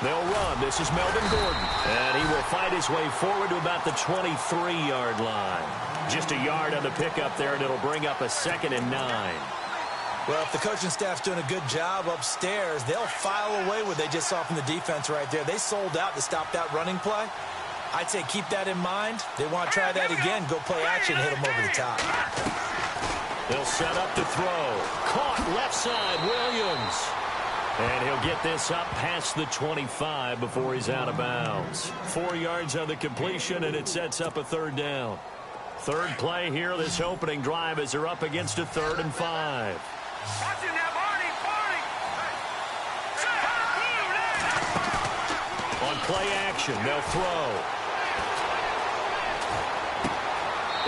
They'll run. This is Melvin Gordon. And he will fight his way forward to about the 23-yard line. Just a yard on the pickup there, and it'll bring up a 2nd and 9. Well, if the coaching staff's doing a good job upstairs, they'll file away what they just saw from the defense right there. They sold out to stop that running play. I'd say keep that in mind. They want to try that again. Go play action, hit them over the top. They'll set up to throw. Caught left side, Williams. And he'll get this up past the 25 before he's out of bounds. 4 yards on the completion, and it sets up a 3rd down. Third play here, this opening drive, as they're up against a 3rd and 5. On play action, they'll throw.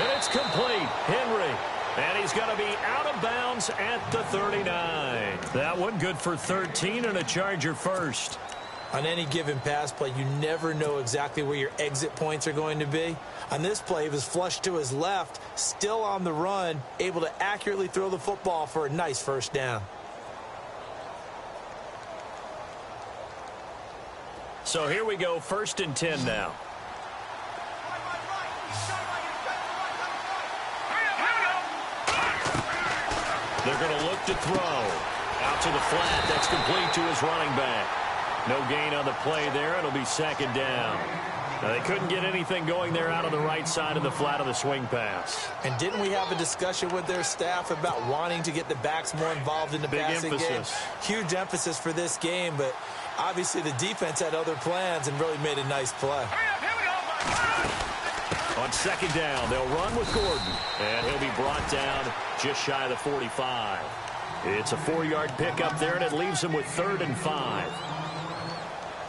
And it's complete. Henry. And he's going to be out of bounds at the 39. That one good for 13 and a Charger first. On any given pass play, you never know exactly where your exit points are going to be. On this play, he was flushed to his left, still on the run, able to accurately throw the football for a nice 1st down. So here we go, 1st and 10 now. They're going to look to throw. Out to the flat. That's complete to his running back. No gain on the play there. It'll be 2nd down. Now, they couldn't get anything going there out on the right side of the flat of the swing pass. And didn't we have a discussion with their staff about wanting to get the backs more involved in the passing game? Huge emphasis for this game, but obviously the defense had other plans and really made a nice play. On 2nd down, they'll run with Gordon, and he'll be brought down just shy of the 45. It's a 4-yard pickup there, and it leaves him with 3rd and 5.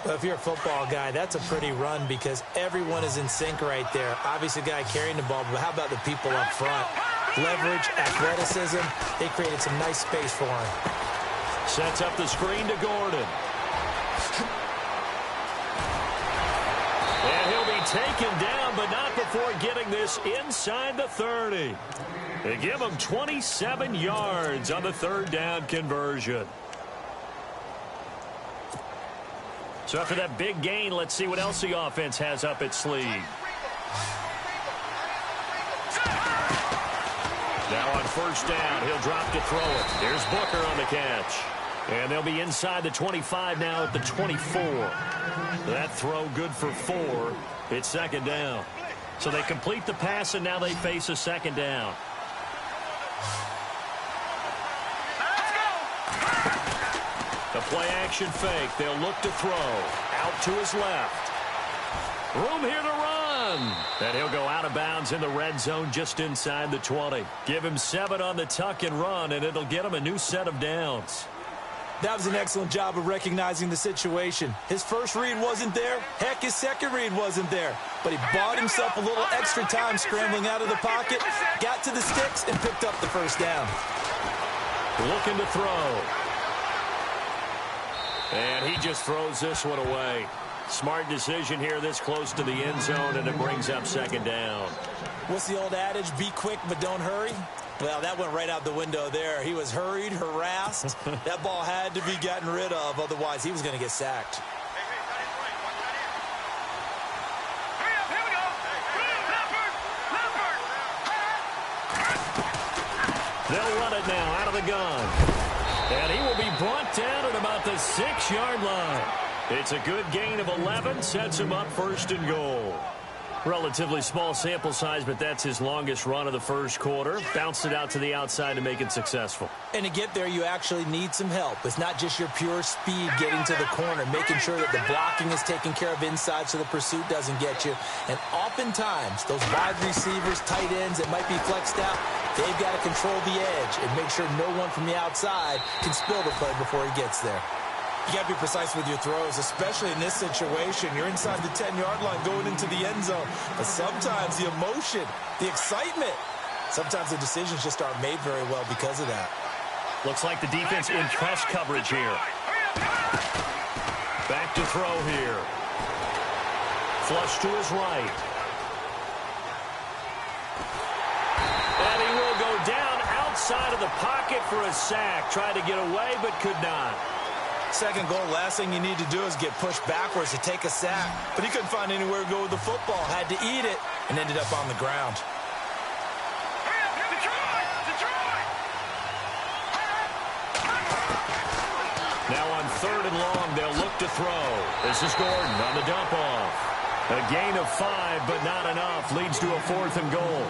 Well, if you're a football guy, that's a pretty run because everyone is in sync right there. Obviously, the guy carrying the ball, but how about the people up front? Leverage, athleticism, they created some nice space for him. Sets up the screen to Gordon. And he'll be taken down, but not before getting this inside the 30. They give him 27 yards on the 3rd down conversion. So after that big gain, let's see what else the offense has up its sleeve. Now on 1st down, he'll drop to throw it. Here's Booker on the catch. And they'll be inside the 25 now at the 24. That throw good for 4. It's 2nd down. So they complete the pass, and now they face a 2nd down. The play-action fake. They'll look to throw. Out to his left. Room here to run. And he'll go out of bounds in the red zone just inside the 20. Give him 7 on the tuck and run, and it'll get him a new set of downs. That was an excellent job of recognizing the situation. His first read wasn't there. Heck, his second read wasn't there. But he bought himself a little extra time scrambling out of the pocket, got to the sticks, and picked up the 1st down. Looking to throw. And he just throws this one away. Smart decision here this close to the end zone, and it brings up 2nd down. What's the old adage? Be quick, but don't hurry. Well, that went right out the window there. He was hurried, harassed. That ball had to be gotten rid of. Otherwise, he was going to get sacked. They'll run it now out of the gun. And he will be brought down at about the 6-yard line. It's a good gain of 11. Sets him up 1st and goal. Relatively small sample size, but that's his longest run of the first quarter. Bounced it out to the outside to make it successful. And to get there, you actually need some help. It's not just your pure speed getting to the corner, making sure that the blocking is taken care of inside so the pursuit doesn't get you. And oftentimes, those wide receivers, tight ends that might be flexed out, they've got to control the edge and make sure no one from the outside can spill the play before he gets there. You got to be precise with your throws, especially in this situation. You're inside the 10-yard line going into the end zone. But sometimes the emotion, the excitement, sometimes the decisions just aren't made very well because of that. Looks like the defense in press coverage here. Back to throw here. Flush to his right. And he will go down outside of the pocket for a sack. Tried to get away, but could not. Second goal, last thing you need to do is get pushed backwards to take a sack. But he couldn't find anywhere to go with the football. Had to eat it and ended up on the ground. Now on 3rd and long, they'll look to throw. This is Gordon on the dump-off. A gain of 5, but not enough. Leads to a 4th and goal.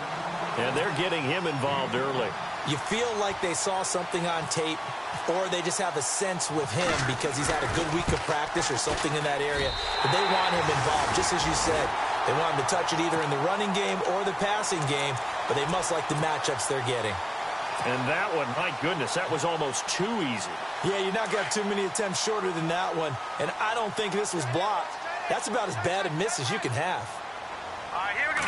And they're getting him involved early. You feel like they saw something on tape, or they just have a sense with him because he's had a good week of practice or something in that area. But they want him involved, just as you said. They want him to touch it either in the running game or the passing game, but they must like the matchups they're getting. And that one, my goodness, that was almost too easy. Yeah, you're not going to have too many attempts shorter than that one, and I don't think this was blocked. That's about as bad a miss as you can have. Here we go.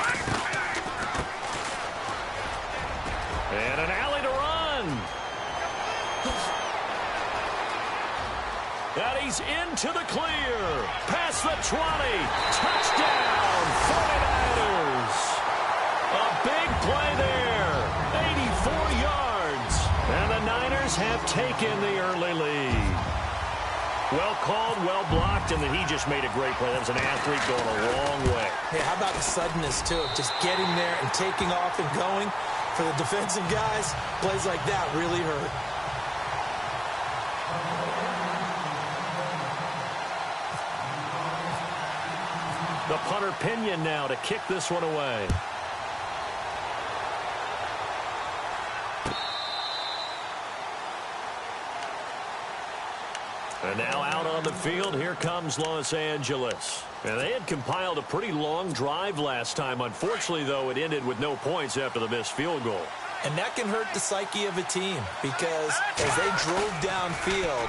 And an alley to run. And he's into the clear. Past the 20. Touchdown, 49ers. A big play there. 84 yards. And the Niners have taken the early lead. Well called, well blocked, and then he just made a great play. That was an athlete going a long way. Hey, how about the suddenness, too, of just getting there and taking off and going? For the defensive guys, plays like that really hurt. The punter Pinion now to kick this one away. And now out on the field, here comes Los Angeles. And they had compiled a pretty long drive last time. Unfortunately, though, it ended with no points after the missed field goal. And that can hurt the psyche of a team because as they drove downfield,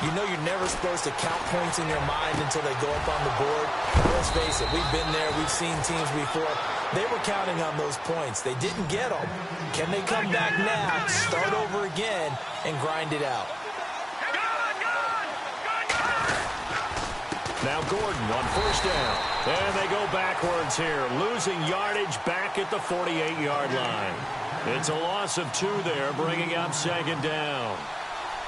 you know you're never supposed to count points in your mind until they go up on the board. Let's face it, we've been there. We've seen teams before. They were counting on those points. They didn't get them. Can they come back now, start over again, and grind it out? Now Gordon on 1st down. And they go backwards here, losing yardage back at the 48-yard line. It's a loss of 2 there, bringing up 2nd down.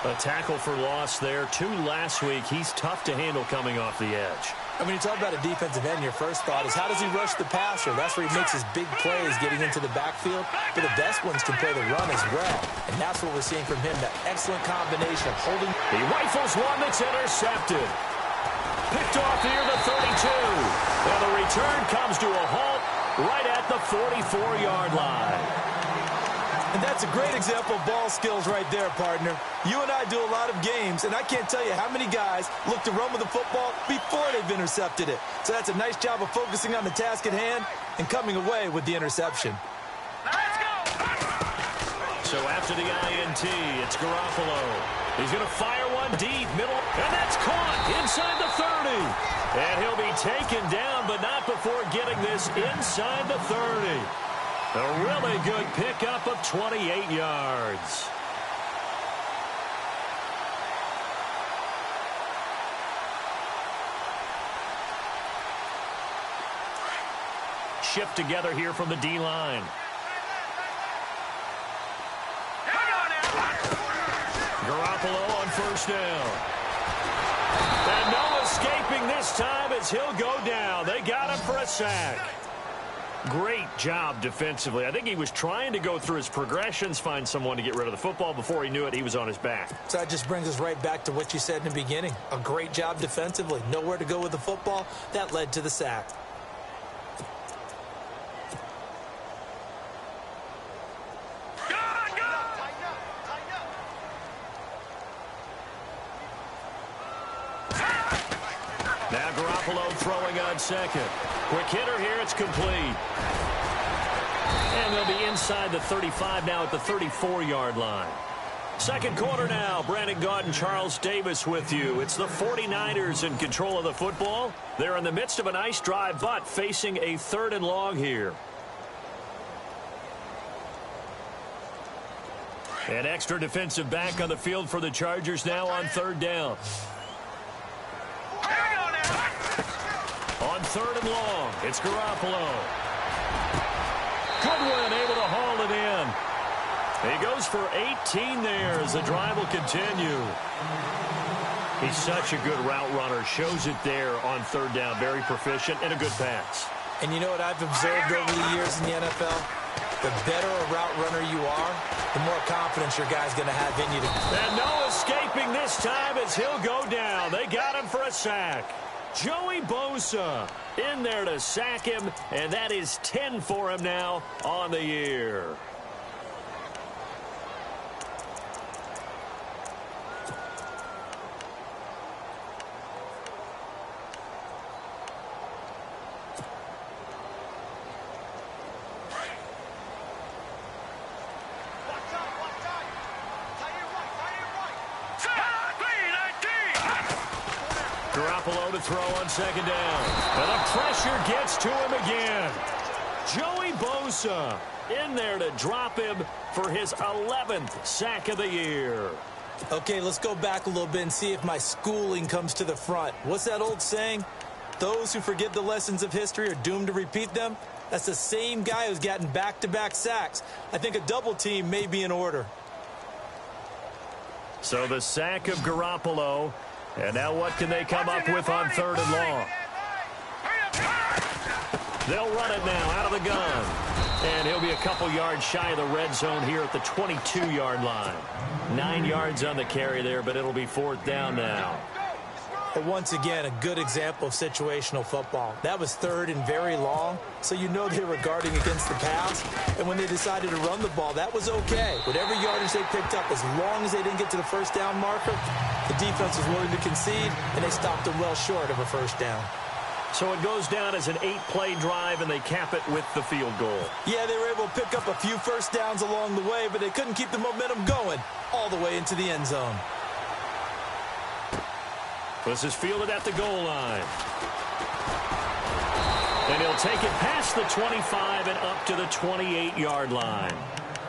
A tackle for loss there. 2 last week. He's tough to handle coming off the edge. And when you talk about a defensive end, your first thought is how does he rush the passer? That's where he makes his big plays getting into the backfield. But the best ones can play the run as well. And that's what we're seeing from him, that excellent combination of holding. He rifles one that's intercepted. Picked off near the 32. And the return comes to a halt right at the 44-yard line. And that's a great example of ball skills right there, partner. You and I do a lot of games, and I can't tell you how many guys look to run with the football before they've intercepted it. So that's a nice job of focusing on the task at hand and coming away with the interception. Let's go. So after the INT, it's Garoppolo. He's going to fire one deep, middle, and that's caught inside the 30. And he'll be taken down, but not before getting this inside the 30. A really good pickup of 28 yards. Shift together here from the D-line. Garoppolo on 1st down. And no escaping this time as he'll go down. They got him for a sack. Great job defensively. I think he was trying to go through his progressions, find someone to get rid of the football. Before he knew it, he was on his back. So that just brings us right back to what you said in the beginning. A great job defensively. Nowhere to go with the football. That led to the sack. Now Garoppolo throwing on 2nd. Quick hitter here, it's complete. And they'll be inside the 35 now at the 34-yard line. 2nd quarter now. Brandon Gaudin and Charles Davis with you. It's the 49ers in control of the football. They're in the midst of a nice drive, but facing a 3rd and long here. An extra defensive back on the field for the Chargers now on 3rd down. On 3rd and long, it's Garoppolo. Goodwin able to haul it in. He goes for 18 there as the drive will continue. He's such a good route runner. Shows it there on third down. Very proficient and a good pass. And you know what I've observed over the years in the NFL? The better a route runner you are, the more confidence your guy's going to have in you. And no escaping this time as he'll go down. They got him for a sack. Joey Bosa in there to sack him, and that is 10 for him now on the year. Garoppolo to throw on second down. And the pressure gets to him again. Joey Bosa in there to drop him for his 11th sack of the year. Okay, let's go back a little bit and see if my schooling comes to the front. What's that old saying? Those who forget the lessons of history are doomed to repeat them. That's the same guy who's gotten back-to-back sacks. I think a double team may be in order. So the sack of Garoppolo. And now what can they come up with on third and long? They'll run it now out of the gun. And he'll be a couple yards shy of the red zone here at the 22-yard line. 9 yards on the carry there, but it'll be fourth down now. But once again, a good example of situational football. That was third and very long, so you know they were guarding against the pass. And when they decided to run the ball, that was okay. Whatever yardage they picked up, as long as they didn't get to the first down marker, the defense was willing to concede, and they stopped them well short of a first down. So it goes down as an 8-play drive, and they cap it with the field goal. Yeah, they were able to pick up a few first downs along the way, but they couldn't keep the momentum going all the way into the end zone. This is fielded at the goal line. And he'll take it past the 25 and up to the 28-yard line.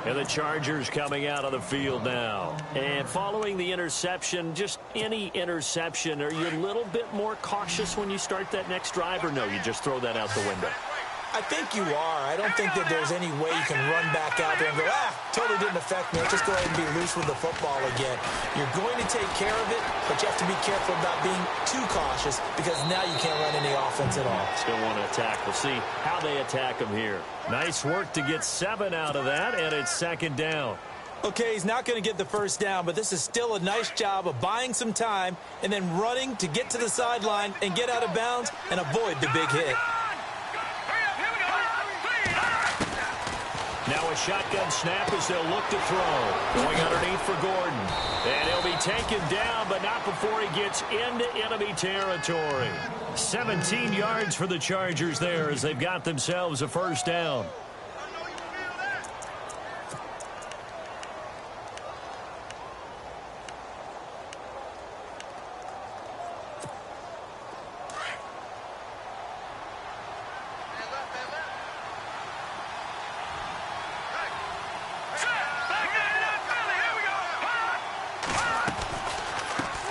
And the Chargers coming out of the field now. And following the interception, just any interception, are you a little bit more cautious when you start that next drive, or no, you just throw that out the window? I think you are. I don't think that there's any way you can run back out there and go, totally didn't affect me. Let's just go ahead and be loose with the football again. You're going to take care of it, but you have to be careful about being too cautious because now you can't run any offense at all. Still want to attack. We'll see how they attack him here. Nice work to get 7 out of that, and it's second down. Okay, he's not going to get the first down, but this is still a nice job of buying some time and then running to get to the sideline and get out of bounds and avoid the big hit. Now a shotgun snap as they'll look to throw. Going underneath for Gordon. And he'll be taken down, but not before he gets into enemy territory. 17 yards for the Chargers there as they've got themselves a first down.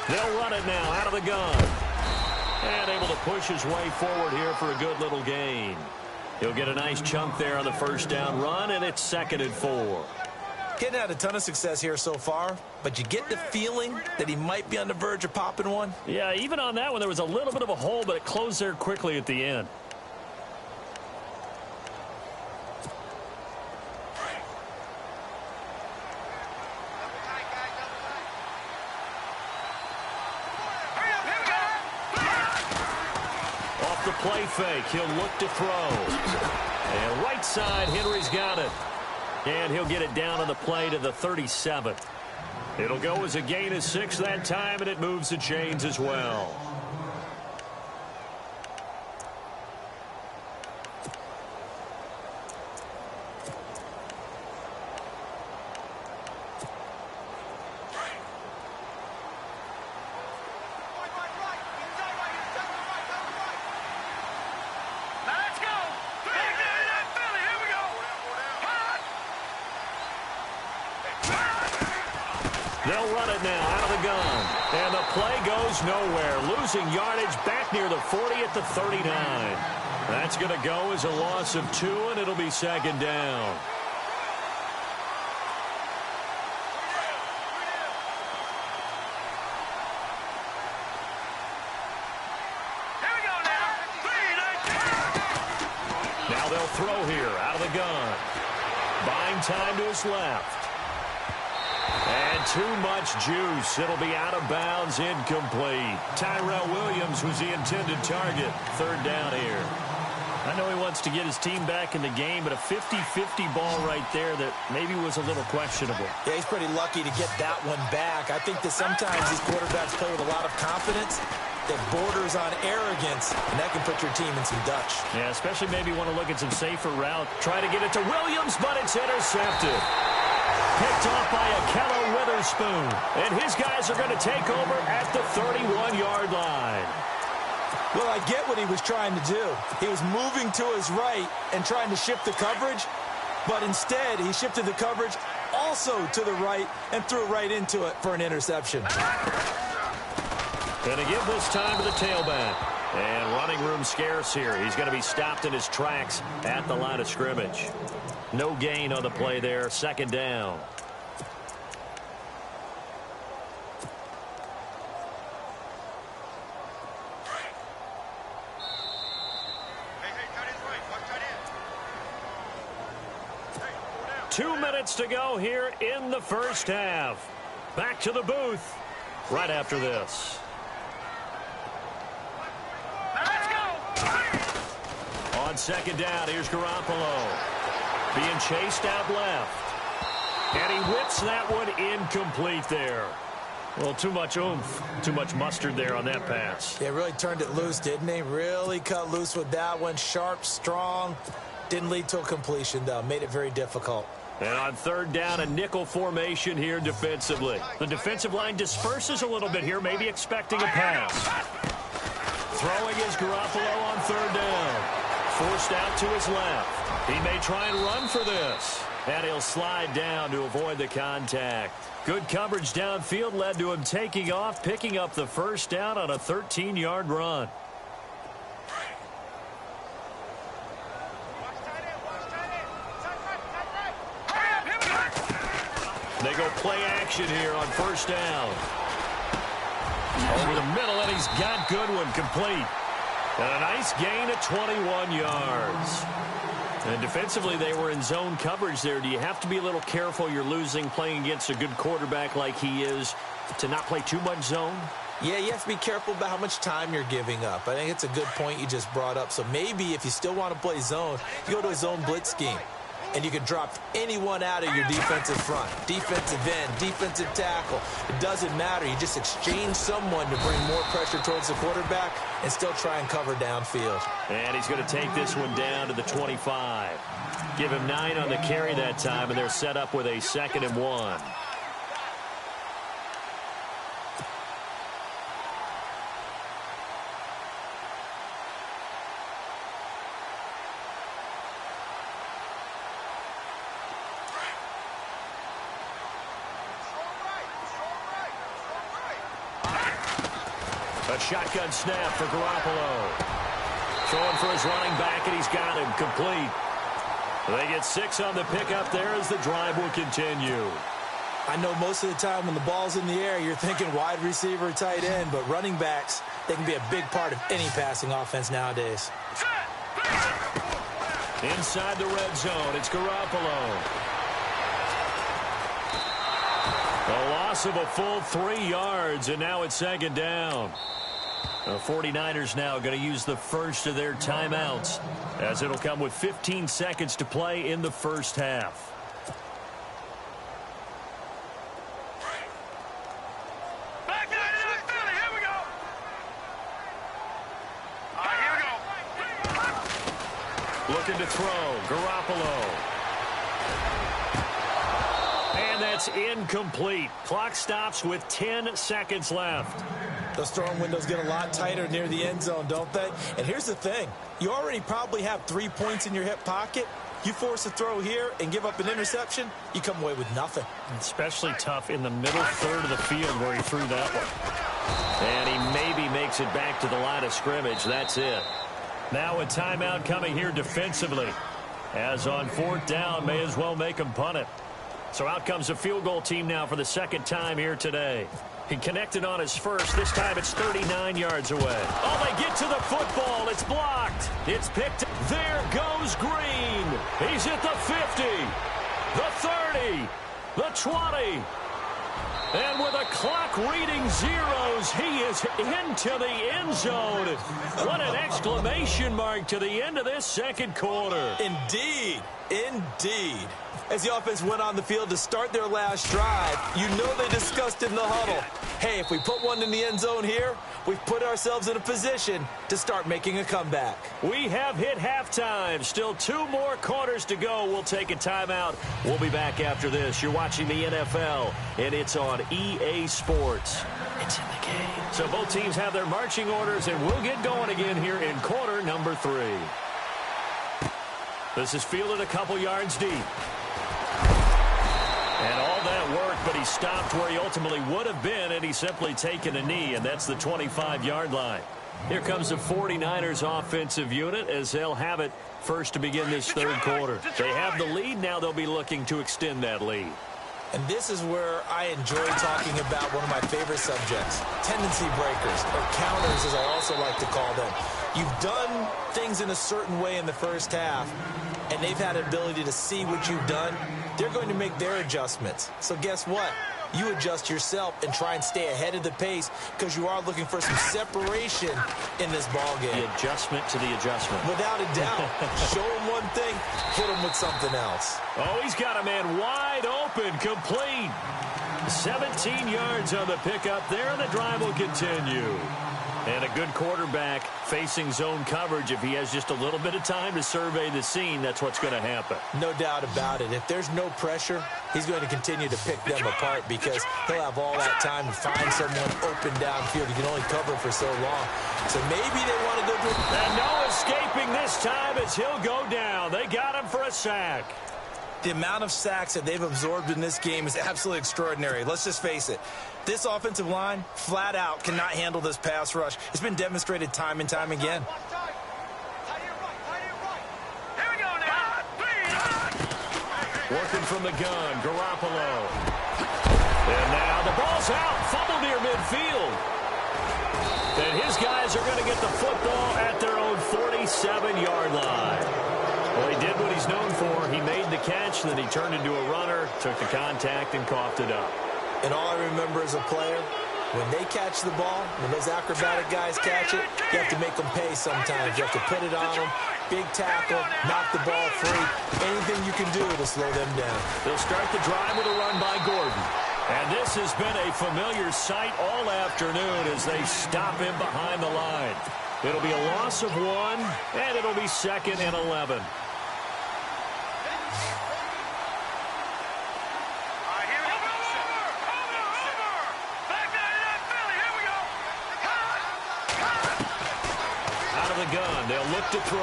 They'll run it now out of the gun. And able to push his way forward here for a good little gain. He'll get a nice chunk there on the first down run, and it's 2nd and 4. Getting had a ton of success here so far, but you get the feeling that he might be on the verge of popping one. Yeah, even on that one, there was a little bit of a hole, but it closed there quickly at the end. Play fake. He'll look to throw. And right side, Henry's got it. And he'll get it down on the play to the 37. It'll go as a gain of 6 that time, and it moves the chains as well. They'll run it now out of the gun. And the play goes nowhere. Losing yardage back near the 40 at the 39. That's going to go as a loss of 2, and it'll be second down. Now they'll throw here out of the gun. Buying time to his left. And too much juice. It'll be out of bounds, incomplete. Tyrell Williams was the intended target. Third down here. I know he wants to get his team back in the game, but a 50-50 ball right there that maybe was a little questionable. Yeah, he's pretty lucky to get that one back. I think that sometimes these quarterbacks play with a lot of confidence that borders on arrogance, and that can put your team in some Dutch. Yeah, especially maybe want to look at some safer route. Try to get it to Williams, but it's intercepted. Picked off by Akello Witherspoon. And his guys are going to take over at the 31-yard line. Well, I get what he was trying to do. He was moving to his right and trying to shift the coverage, but instead he shifted the coverage also to the right and threw right into it for an interception. Going to give this time to the tailback. And running room scarce here. He's going to be stopped in his tracks at the line of scrimmage. No gain on the play there. Second down. Hey, tight end's right. Watch tight end. Hey, 4 down. 2 minutes to go here in the first half. Back to the booth right after this. Let's go. On second down, here's Garoppolo. Being chased out left. And he whips that one incomplete there. Well, too much oomph, too much mustard there on that pass. They really turned it loose, didn't they? Really cut loose with that one. Sharp, strong. Didn't lead to a completion, though. Made it very difficult. And on third down, a nickel formation here defensively. The defensive line disperses a little bit here, maybe expecting a pass. Throwing is Garoppolo on third down. Forced out to his left. He may try and run for this. And he'll slide down to avoid the contact. Good coverage downfield led to him taking off, picking up the first down on a 13-yard run. They go play action here on first down. Over the middle, and he's got Goodwin complete. And a nice gain of 21 yards. And defensively, they were in zone coverage there. Do you have to be a little careful you're losing playing against a good quarterback like he is to not play too much zone? Yeah, you have to be careful about how much time you're giving up. I think it's a good point you just brought up. So maybe if you still want to play zone, you go to a zone blitz scheme. And you can drop anyone out of your defensive front. Defensive end, defensive tackle. It doesn't matter. You just exchange someone to bring more pressure towards the quarterback and still try and cover downfield. And he's going to take this one down to the 25. Give him 9 on the carry that time, and they're set up with a 2nd and 1. A shotgun snap for Garoppolo. Throwing for his running back, and he's got him complete. They get 6 on the pickup there as the drive will continue. I know most of the time when the ball's in the air, you're thinking wide receiver, tight end, but running backs, they can be a big part of any passing offense nowadays. Inside the red zone, it's Garoppolo. A loss of a full 3 yards, and now it's 2nd down. The 49ers now going to use the first of their timeouts, as it'll come with 15 seconds to play in the first half. Back to the Philly. Here we go. All right, here we go. Looking to throw, Garoppolo. And that's incomplete. Clock stops with 10 seconds left. Those throwing windows get a lot tighter near the end zone, don't they? And here's the thing. You already probably have 3 points in your hip pocket. You force a throw here and give up an interception, you come away with nothing. Especially tough in the middle third of the field where he threw that one. And he maybe makes it back to the line of scrimmage. That's it. Now a timeout coming here defensively. As on 4th down, may as well make him punt it. So out comes a field goal team now for the 2nd time here today. He connected on his first. This time it's 39 yards away. Oh, they get to the football. It's blocked. It's picked. There goes Green. He's at the 50, the 30, the 20. And with a clock reading zeros, he is into the end zone. What an exclamation mark to the end of this second quarter. Indeed. Indeed. As the offense went on the field to start their last drive, you know they discussed in the huddle, hey, if we put one in the end zone here, we've put ourselves in a position to start making a comeback. We have hit halftime. Still 2 more quarters to go. We'll take a timeout. We'll be back after this. You're watching the NFL, and it's on EA Sports. It's in the game. So both teams have their marching orders, and we'll get going again here in quarter number 3. This is fielded a couple yards deep. And all that work, but he stopped where he ultimately would have been, and he's simply taken a knee, and that's the 25-yard line. Here comes the 49ers offensive unit as they'll have it first to begin this third quarter. They have the lead. Now they'll be looking to extend that lead. And this is where I enjoy talking about one of my favorite subjects, tendency breakers, or counters as I also like to call them. You've done things in a certain way in the first half, and they've had an ability to see what you've done. They're going to make their adjustments. So guess what? You adjust yourself and try and stay ahead of the pace because you are looking for some separation in this ball game. The adjustment to the adjustment. Without a doubt. Show him one thing, hit him with something else. Oh, he's got a man wide open, complete. 17 yards on the pickup there, and the drive will continue. And a good quarterback facing zone coverage. If he has just a little bit of time to survey the scene, that's what's going to happen. No doubt about it. If there's no pressure, he's going to continue to pick them apart because he'll have all that time to find someone open downfield. He can only cover for so long. So maybe they want to go to... And no escaping this time as he'll go down. They got him for a sack. The amount of sacks that they've absorbed in this game is absolutely extraordinary. Let's just face it. This offensive line, flat out, cannot handle this pass rush. It's been demonstrated time and time again. Here we go now. Working from the gun, Garoppolo. And now the ball's out. Fumble near midfield. And his guys are going to get the football at their own 47-yard line. Well, he did what he's known for. He made the catch, then he turned into a runner, took the contact, and coughed it up. And all I remember as a player, when they catch the ball, when those acrobatic guys catch it, you have to make them pay sometimes. You have to put it on them, big tackle, knock the ball free. Anything you can do to slow them down. They'll start the drive with a run by Gordon. And this has been a familiar sight all afternoon as they stop him behind the line. It'll be a loss of 1, and it'll be 2nd and 11. Gun. They'll look to throw.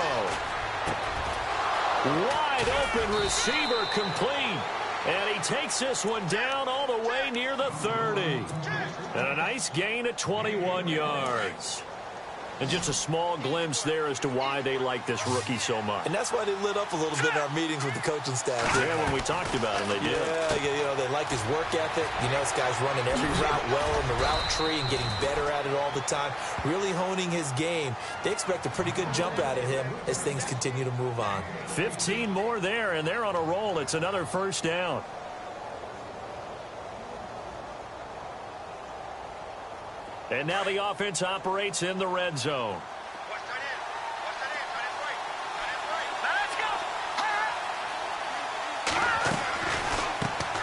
Wide open receiver complete. And he takes this one down all the way near the 30. And a nice gain of 21 yards. And just a small glimpse there as to why they like this rookie so much. And that's why they lit up a little bit in our meetings with the coaching staff. Yeah, when we talked about him, they did. Yeah, you know, they like his work ethic. You know, this guy's running every route well in the route tree and getting better at it all the time. Really honing his game. They expect a pretty good jump out of him as things continue to move on. 15 more there, and they're on a roll. It's another first down. And now the offense operates in the red zone.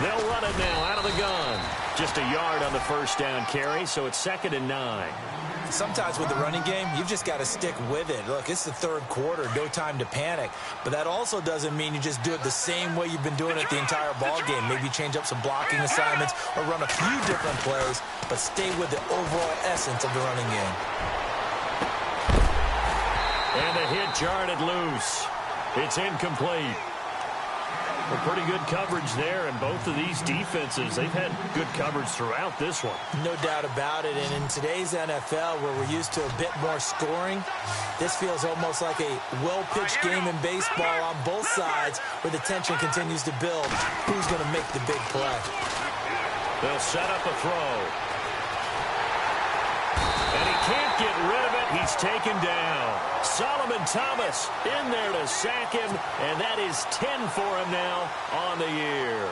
They'll run it now out of the gun. Just a yard on the first down carry, so it's 2nd and 9. Sometimes with the running game, you've just got to stick with it. Look, it's the third quarter, no time to panic. But that also doesn't mean you just do it the same way you've been doing it the entire ball game. Maybe change up some blocking assignments or run a few different plays, but stay with the overall essence of the running game. And the hit jarred it loose. It's incomplete. Well, pretty good coverage there, and both of these defenses, they've had good coverage throughout this one. No doubt about it, and in today's NFL, where we're used to a bit more scoring, this feels almost like a well-pitched game in baseball on both sides, where the tension continues to build. Who's going to make the big play? They'll set up a throw. can't get rid of it. He's taken down. Solomon Thomas in there to sack him, and that is 10 for him now on the year.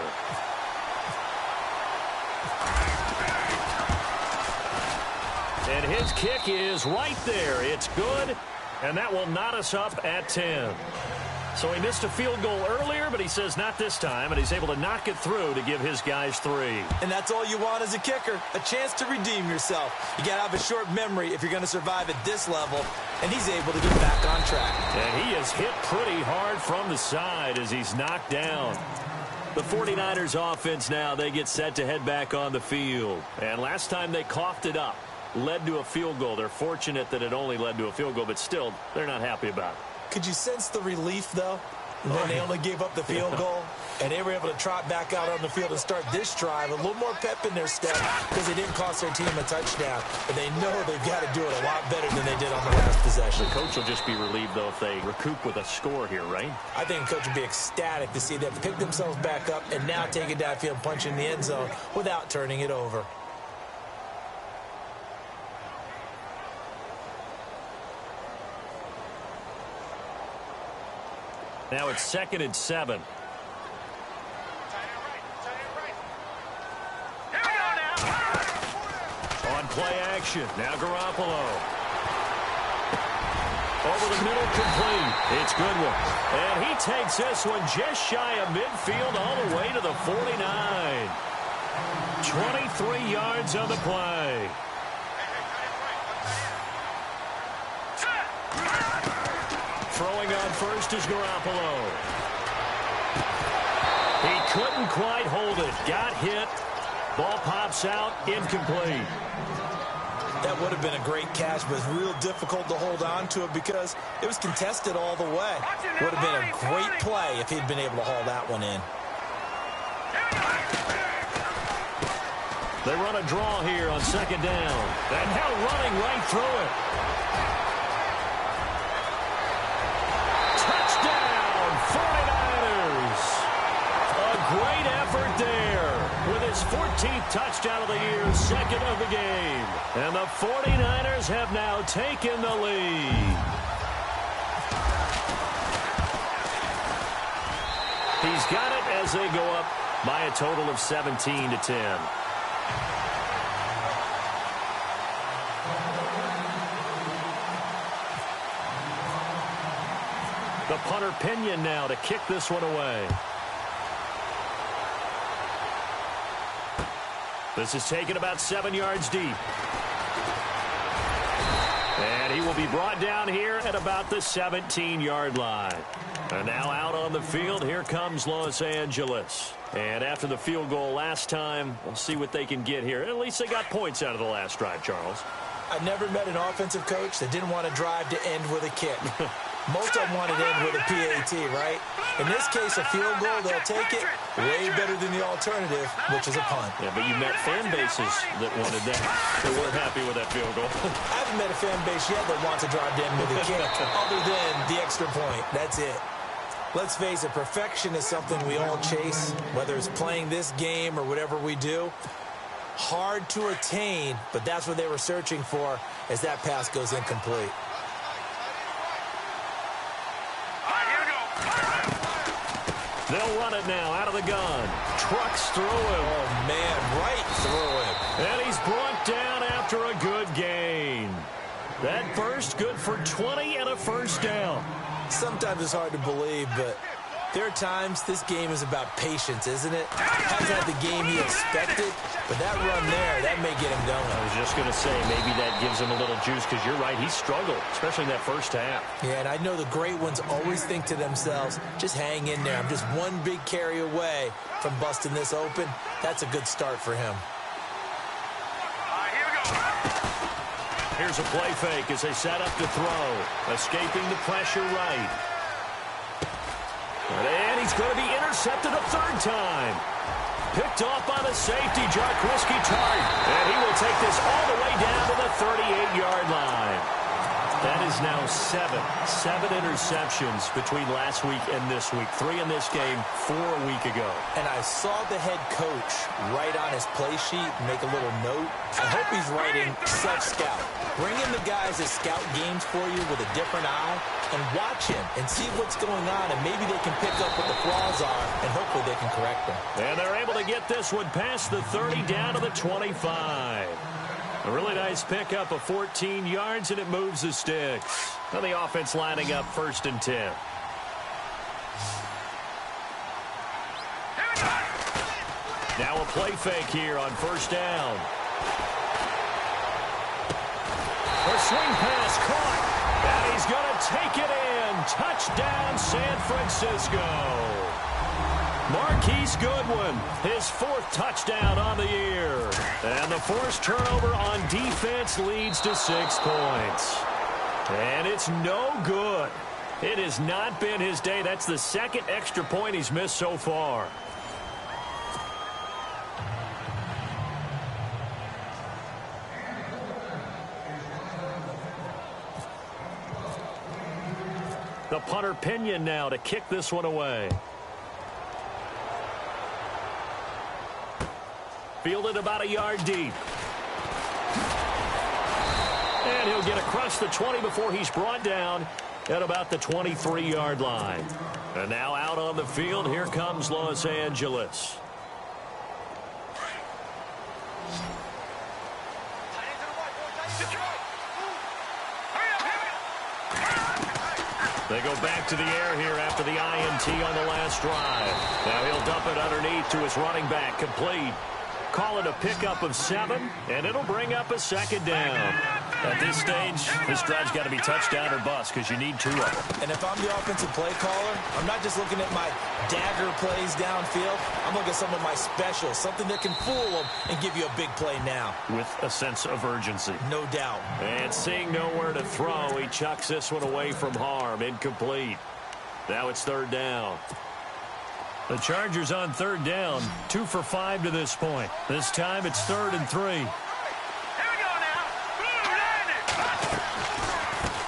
And his kick is right there. It's good, and that will knot us up at 10. So he missed a field goal earlier, but he says not this time, and he's able to knock it through to give his guys 3. And that's all you want as a kicker, a chance to redeem yourself. You got to have a short memory if you're going to survive at this level, and he's able to get back on track. And he is hit pretty hard from the side as he's knocked down. The 49ers offense now, they get set to head back on the field. And last time they coughed it up, led to a field goal. They're fortunate that it only led to a field goal, but still, they're not happy about it. Could you sense the relief, though, when they only gave up the field goal? And they were able to trot back out on the field and start this drive. A little more pep in their step because they didn't cost their team a touchdown. But they know they've got to do it a lot better than they did on the last possession. The coach will just be relieved, though, if they recoup with a score here, right? I think the coach would be ecstatic to see them pick themselves back up and now take it downfield and punch in the end zone without turning it over. Now it's 2nd and 7. On play action. Now Garoppolo. Over the middle, complete. It's Goodwin. And he takes this one just shy of midfield all the way to the 49. 23 yards on the play. Throwing on first is Garoppolo. He couldn't quite hold it. Got hit. Ball pops out. Incomplete. That would have been a great catch, but it's real difficult to hold on to it because it was contested all the way. Would have been a great play if he'd been able to haul that one in. They run a draw here on 2nd down. And now running right through it. Touchdown, 49ers. A great effort there with his 14th touchdown of the year, 2nd of the game. And the 49ers have now taken the lead. He's got it as they go up by a total of 17-10. The punter Pinion now to kick this one away. This is taken about 7 yards deep. And he will be brought down here at about the 17-yard line. And now out on the field, here comes Los Angeles. And after the field goal last time, we'll see what they can get here. At least they got points out of the last drive, Charles. I've never met an offensive coach that didn't want to drive to end with a kick. Most of them want to end with a PAT, right? In this case, a field goal, they'll take it way better than the alternative, which is a punt. Yeah, but you met fan bases that wanted that. They weren't happy with that field goal. I haven't met a fan base yet that wants to drive to end with a kick other than the extra point. That's it. Let's face it, perfection is something we all chase, whether it's playing this game or whatever we do. Hard to attain, but that's what they were searching for as that pass goes incomplete. They'll run it now out of the gun. Trucks through him. Oh, man, right through him. And he's brought down after a good gain. That first good for 20 and a first down. Sometimes it's hard to believe, but there are times this game is about patience, isn't it? Hasn't had the game he expected, but that run there, that may get him going. I was just going to say, maybe that gives him a little juice, because you're right, he struggled, especially in that first half. Yeah, and I know the great ones always think to themselves, just hang in there. I'm just one big carry away from busting this open. That's a good start for him. Here's a play fake as they set up to throw. Escaping the pressure right. And he's going to be intercepted a third time. Picked off by the safety, Jarquiski Tart. And he will take this all the way down to the 38-yard line. That is now seven interceptions between last week and this week. 3 in this game, 4 a week ago. And I saw the head coach write on his play sheet, make a little note. I hope he's writing self-scout. Bring in the guys that scout games for you with a different eye and watch him and see what's going on, and maybe they can pick up what the flaws are, and hopefully they can correct them. And they're able to get this one past the 30 down to the 25. A really nice pickup of 14 yards, and it moves the sticks. Now the offense lining up 1st and 10. Now a play fake here on 1st down. A swing pass caught, and he's going to take it in. Touchdown, San Francisco. Marquise Goodwin, his 4th touchdown on the year. And the forced turnover on defense leads to 6 points. And it's no good. It has not been his day. That's the 2nd extra point he's missed so far. The punter Pinion now to kick this one away. Fielded about a yard deep. And he'll get across the 20 before he's brought down at about the 23-yard line. And now out on the field, here comes Los Angeles. They go back to the air here after the INT on the last drive. Now he'll dump it underneath to his running back, complete. Call it a pickup of 7, and it'll bring up a 2nd down. At this stage, this drive's got to be touchdown or bust because you need 2 of them. And if I'm the offensive play caller, I'm not just looking at my dagger plays downfield. I'm looking at some of my specials, something that can fool them and give you a big play now. With a sense of urgency. No doubt. And seeing nowhere to throw, he chucks this one away from harm. Incomplete. Now it's 3rd down. The Chargers on 3rd down, 2 for 5 to this point. This time it's 3rd and 3. Here we go now.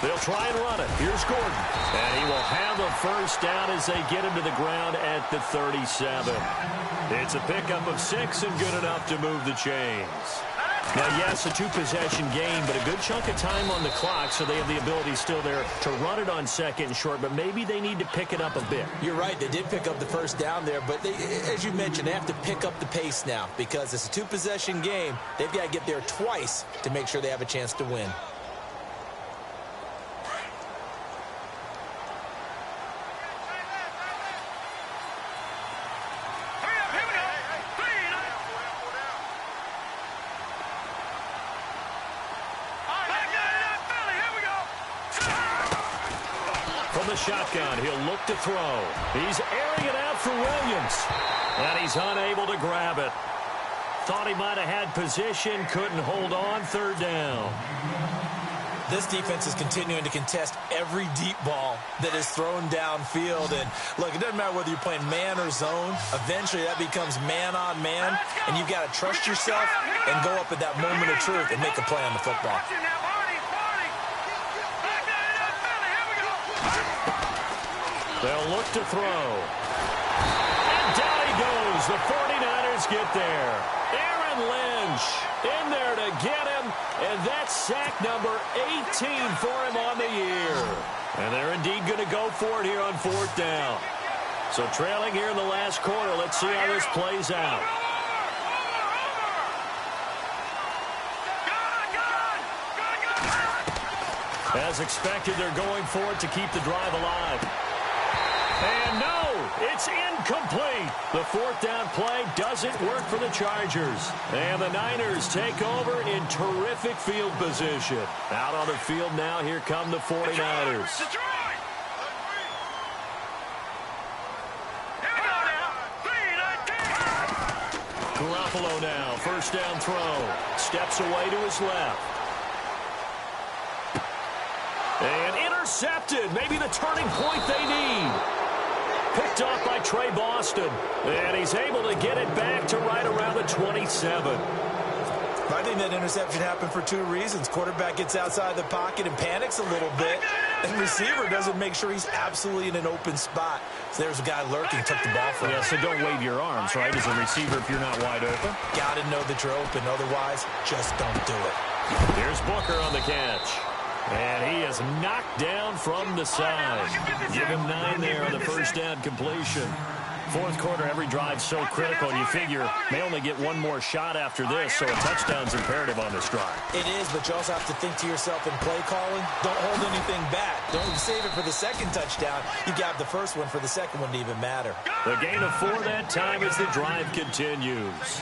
They'll try and run it. Here's Gordon. And he will have a 1st down as they get him to the ground at the 37. It's a pickup of 6 and good enough to move the chains. Now, yes, a 2-possession game, but a good chunk of time on the clock, so they have the ability still there to run it on 2nd and short, but maybe they need to pick it up a bit. You're right. They did pick up the 1st down there, but they, as you mentioned, they have to pick up the pace now because it's a 2-possession game. They've got to get there twice to make sure they have a chance to win. Shotgun, he'll look to throw. He's airing it out for Williams, and he's unable to grab it. Thought he might have had position, couldn't hold on. 3rd down. This defense is continuing to contest every deep ball that is thrown downfield. And look, it doesn't matter whether you're playing man or zone. Eventually that becomes man on man, and you've got to trust yourself and go up at that moment of truth and make a play on the football. They'll look to throw. And down he goes. The 49ers get there. Aaron Lynch in there to get him. And that's sack number 18 for him on the year. And they're indeed going to go for it here on 4th down. So trailing here in the last quarter. Let's see how this plays out. As expected, they're going for it to keep the drive alive. And no, it's incomplete. The 4th down play doesn't work for the Chargers. And the Niners take over in terrific field position. Out on the field now, here come the 49ers. Garoppolo now, 1st down throw. Steps away to his left. And intercepted. Maybe the turning point they need. Picked off by Trey Boston. And he's able to get it back to right around the 27. I think that interception happened for two reasons. Quarterback gets outside the pocket and panics a little bit, and receiver doesn't make sure he's absolutely in an open spot. So there's a guy lurking, took the ball from him. Yeah, so don't wave your arms, right, as a receiver if you're not wide open. Got to know that you're open. Otherwise, just don't do it. Here's Booker on the catch. And he is knocked down from the side. Give him 9 there on the first down completion. Fourth quarter, every drive so critical, and you figure may only get one more shot after this, so a touchdown's imperative on this drive. It is, but you also have to think to yourself in play calling, don't hold anything back. Don't save it for the second touchdown. You got the first one for the second one to even matter. The gain of 4 that time as the drive continues.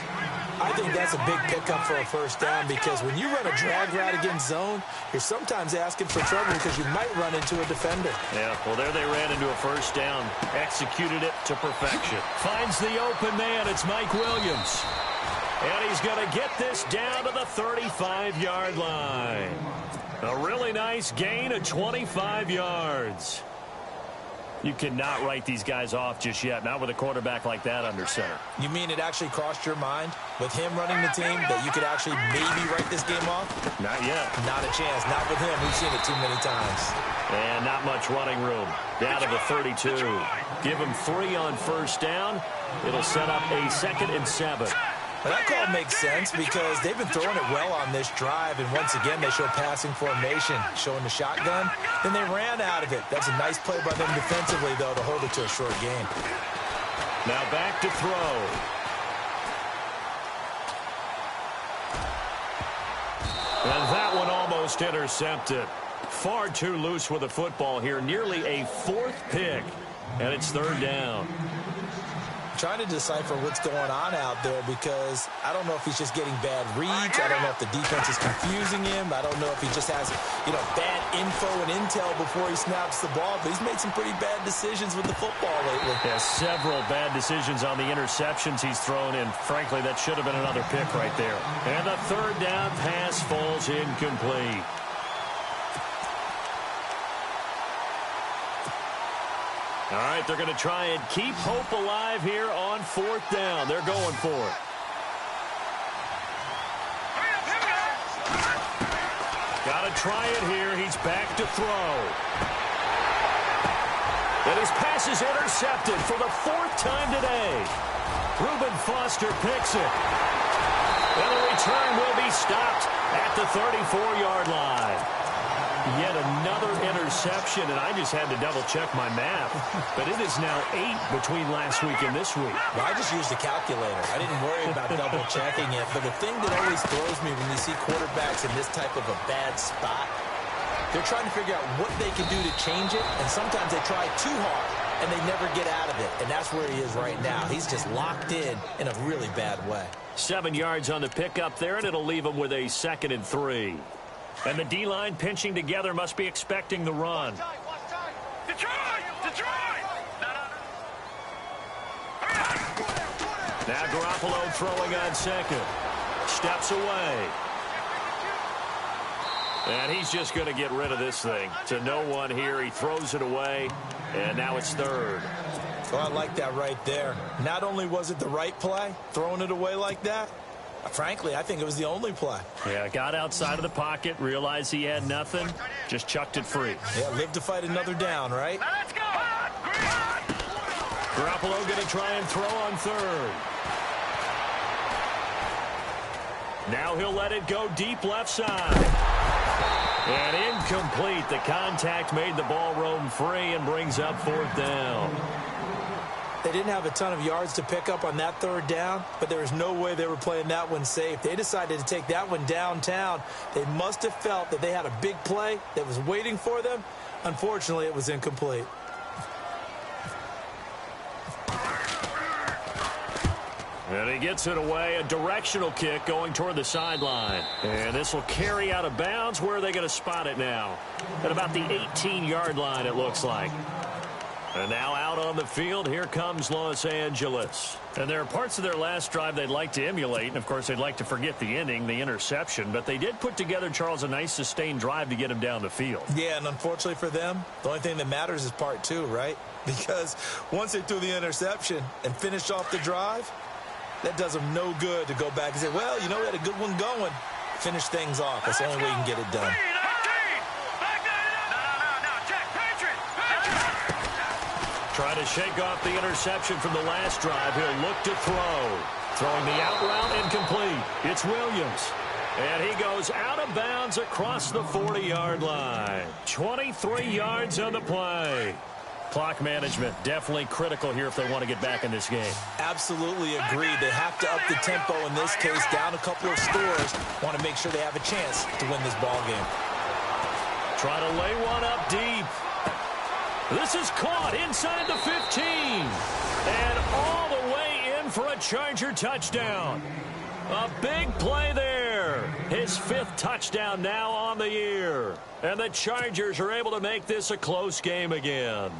I think that's a big pickup for a first down because when you run a drag route against zone, you're sometimes asking for trouble because you might run into a defender. Yeah, well, there they ran into a first down. Executed it to perfection. Finds the open man. It's Mike Williams. And he's going to get this down to the 35-yard line. A really nice gain of 25 yards. You cannot write these guys off just yet, not with a quarterback like that under center. You mean it actually crossed your mind with him running the team that you could actually maybe write this game off? Not yet. Not a chance. Not with him. We've seen it too many times. And not much running room. Down to the 32. Give him 3 on first down. It'll set up a 2nd and 7. Well, that call makes sense because they've been throwing it well on this drive, and once again, they show passing formation, showing the shotgun. Then they ran out of it. That's a nice play by them defensively, though, to hold it to a short game. Now back to throw. And that one almost intercepted. Far too loose with the football here. Nearly a 4th pick, and it's 3rd down. Trying to decipher what's going on out there because I don't know if he's just getting bad reads. I don't know if the defense is confusing him. I don't know if he just has, bad info and intel before he snaps the ball. But he's made some pretty bad decisions with the football lately. Yeah, several bad decisions on the interceptions he's thrown in. Frankly, that should have been another pick right there. And the 3rd down pass falls incomplete. All right, they're going to try and keep hope alive here on 4th down. They're going for it. Got to try it here. He's back to throw. And his pass is intercepted for the 4th time today. Reuben Foster picks it. And the return will be stopped at the 34-yard line. Yet another interception, and I just had to double-check my math. But it is now 8 between last week and this week. Well, I just used a calculator. I didn't worry about double-checking it. But the thing that always throws me when you see quarterbacks in this type of a bad spot, they're trying to figure out what they can do to change it, and sometimes they try too hard, and they never get out of it. And that's where he is right now. He's just locked in a really bad way. 7 yards on the pickup there, and it'll leave him with a 2nd and 3. And the D-line pinching together must be expecting the run. Now Garoppolo throwing on 2nd. Steps away. And he's just going to get rid of this thing. To no one here. He throws it away. And now it's 3rd. Well, I like that right there. Not only was it the right play, throwing it away like that, frankly, I think it was the only play. Yeah, got outside of the pocket, realized he had nothing, just chucked it free. Yeah, live to fight another down, right? Let's go! Garoppolo going to try and throw on 3rd. Now he'll let it go deep left side. And incomplete. The contact made the ball roam free and brings up 4th down. They didn't have a ton of yards to pick up on that 3rd down, but there was no way they were playing that one safe. They decided to take that one downtown. They must have felt that they had a big play that was waiting for them. Unfortunately, it was incomplete. And he gets it away, a directional kick going toward the sideline. And this will carry out of bounds. Where are they going to spot it now? At about the 18-yard line, it looks like. And now out on the field, here comes Los Angeles. And there are parts of their last drive they'd like to emulate. And, of course, they'd like to forget the ending, the interception. But they did put together, Charles, a nice sustained drive to get him down the field. Yeah, and unfortunately for them, the only thing that matters is part 2, right? Because once they threw the interception and finished off the drive, That does them no good to go back and say, well, you know, we had a good one going. Finish things off. That's the only way you can get it done. Trying to shake off the interception from the last drive. He'll look to throw. Throwing the out route incomplete. It's Williams. And he goes out of bounds across the 40-yard line. 23 yards on the play. Clock management definitely critical here if they want to get back in this game. Absolutely agreed. They have to up the tempo in this case, down a couple of scores. Want to make sure they have a chance to win this ball game. Try to lay one up deep. This is caught inside the 15. And all the way in for a Charger touchdown. A big play there. His 5th touchdown now on the year. And the Chargers are able to make this a close game again.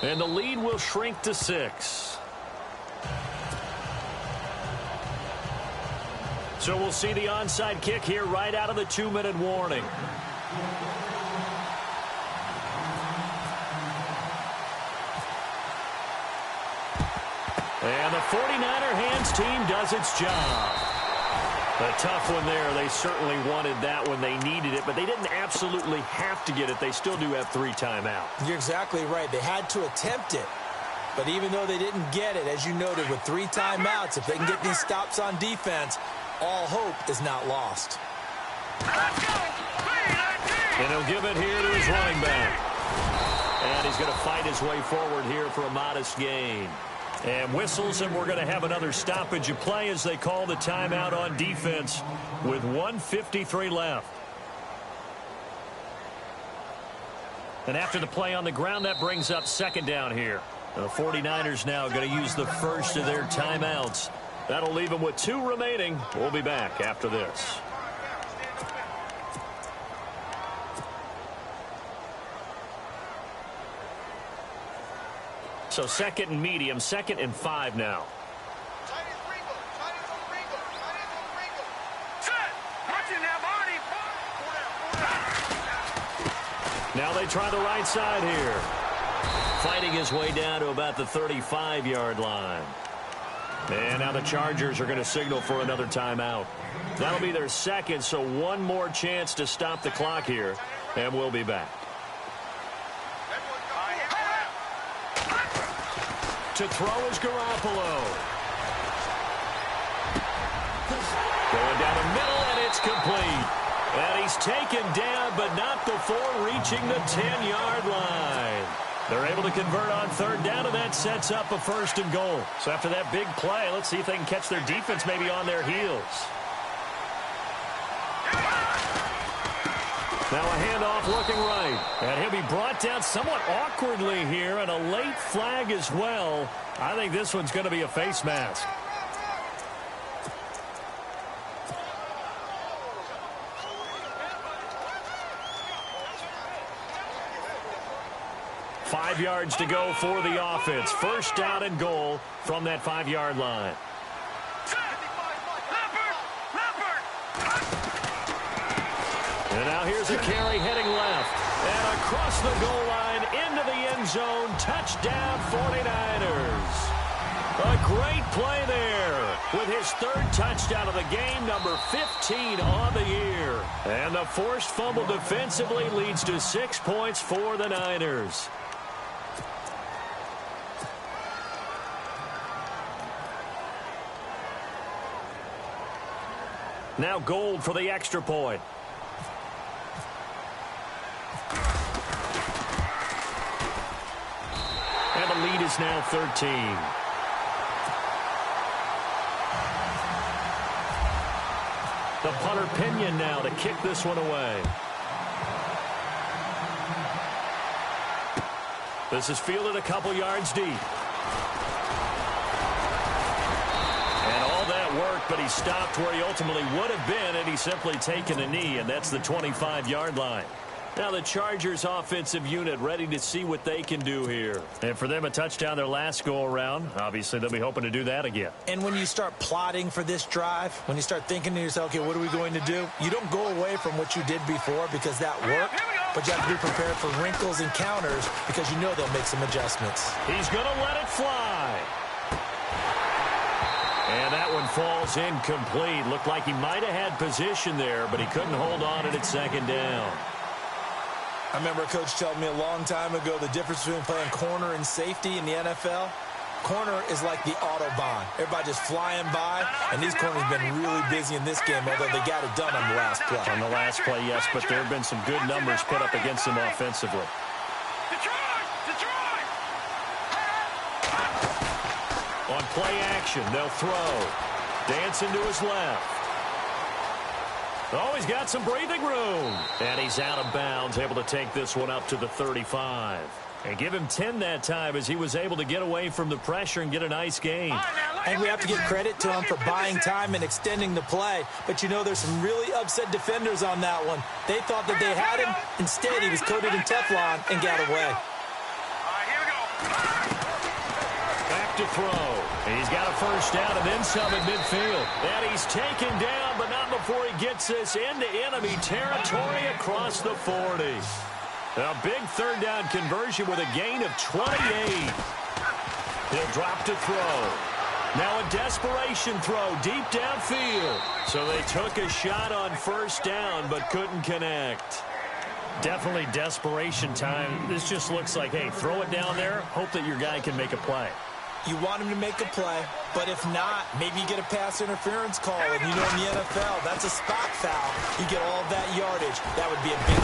And the lead will shrink to 6. So we'll see the onside kick here right out of the 2-minute warning. And the 49er hands team does its job. A tough one there. They certainly wanted that when they needed it, but they didn't absolutely have to get it. They still do have 3 timeouts. You're exactly right. They had to attempt it. But even though they didn't get it, as you noted, with 3 timeouts, if they can get these stops on defense, all hope is not lost. And he'll give it here to his running back. And he's going to fight his way forward here for a modest gain. And whistles, and we're going to have another stoppage of play as they call the timeout on defense with 1:53 left. And after the play on the ground, that brings up 2nd down here. The 49ers now going to use the first of their timeouts. That'll leave them with 2 remaining. We'll be back after this. So 2nd and medium, 2nd and 5 now. Now they try the right side here. Fighting his way down to about the 35-yard line. And now the Chargers are going to signal for another timeout. That'll be their 2nd, so 1 more chance to stop the clock here, and we'll be back. To throw is Garoppolo. Going down the middle, and it's complete. And he's taken down, but not before reaching the 10-yard line. They're able to convert on 3rd down, and that sets up a 1st and goal. So after that big play, let's see if they can catch their defense maybe on their heels. Now a handoff looking right. And he'll be brought down somewhat awkwardly here, and a late flag as well. I think this one's going to be a face mask. Five yards to go for the offense. 1st down and goal from that 5-yard line. And now here's a carry heading left. And across the goal line into the end zone. Touchdown 49ers. A great play there with his 3rd touchdown of the game, number 15 on the year. And the forced fumble defensively leads to 6 points for the Niners. Now Gold for the extra point. And the lead is now 13. The punter Pinion now to kick this one away. This is fielded a couple yards deep. Worked, but he stopped where he ultimately would have been, and he's simply taken a knee, and that's the 25-yard line. Now the Chargers offensive unit ready to see what they can do here. And for them, a touchdown their last go-around. Obviously, they'll be hoping to do that again. And when you start plotting for this drive, when you start thinking to yourself, okay, what are we going to do? You don't go away from what you did before because that worked. but you have to be prepared for wrinkles and counters because you know they'll make some adjustments. He's going to let it fly. And that one falls incomplete. Looked like he might have had position there, but he couldn't hold on at second down. I remember a coach telling me a long time ago the difference between playing corner and safety in the NFL. Corner is like the Autobahn. Everybody just flying by, and these corners have been really busy in this game, although they got it done on the last play. On the last play, yes, but there have been some good numbers put up against him offensively. On play action, they'll throw. Dancing to his left. Oh, he's got some breathing room. And he's out of bounds, able to take this one up to the 35. And give him 10 that time as he was able to get away from the pressure and get a nice gain. And we have to give credit to him for buying time and extending the play. But, you know, there's some really upset defenders on that one. They thought that they had him. Instead, he was coated in Teflon and got away. Back to throw. He's got a first down and then some at midfield. And he's taken down, but not before he gets this into enemy territory across the 40. A big third down conversion with a gain of 28. He'll drop to throw. Now a desperation throw deep downfield. So they took a shot on first down but couldn't connect. Definitely desperation time. This just looks like, hey, throw it down there. Hope that your guy can make a play. You want him to make a play, but if not, maybe you get a pass interference call. And you know in the NFL, that's a spot foul. You get all that yardage. That would be a big...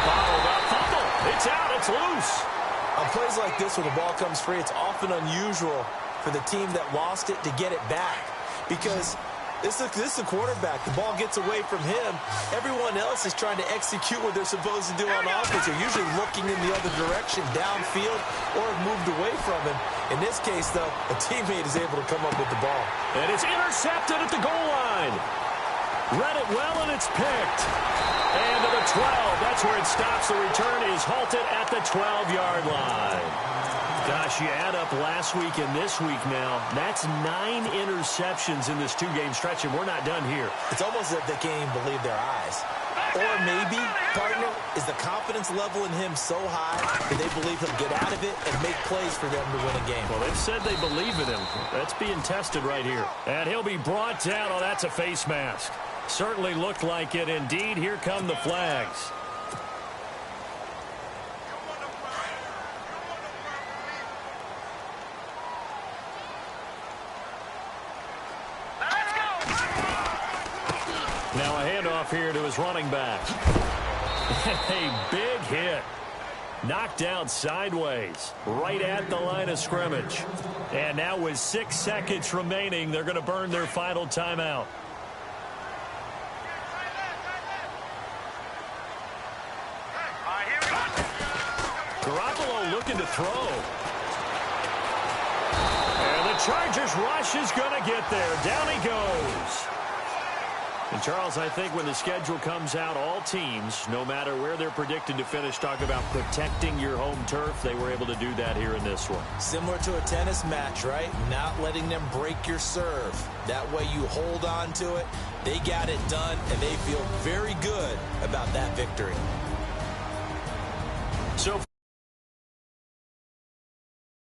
Bottled up fumble. It's out. It's loose. On plays like this where the ball comes free, it's often unusual for the team that lost it to get it back. Because this is a quarterback. The ball gets away from him. Everyone else is trying to execute what they're supposed to do on offense. They're usually looking in the other direction, downfield, or moved away from him. In this case, though, a teammate is able to come up with the ball. And it's intercepted at the goal line. Read it well, and it's picked. And to the 12. That's where it stops. The return is halted at the 12-yard line. Gosh, you add up last week and this week now. That's 9 interceptions in this 2-game stretch, and we're not done here. It's almost as if they can't even believe their eyes. Or maybe, partner, is the confidence level in him so high that they believe he'll get out of it and make plays for them to win a game. Well, they've said they believe in him. That's being tested right here. And he'll be brought down. Oh, that's a face mask. Certainly looked like it. Indeed, here come the flags. Now a handoff here to his running back. And a big hit. Knocked out sideways, right at the line of scrimmage. And now with 6 seconds remaining, they're going to burn their final timeout. Garoppolo looking to throw. And the Chargers rush is going to get there. Down he goes. And, Charles, I think when the schedule comes out, all teams, no matter where they're predicted to finish, talk about protecting your home turf. They were able to do that here in this one. Similar to a tennis match, right? Not letting them break your serve. That way you hold on to it. They got it done, and they feel very good about that victory. So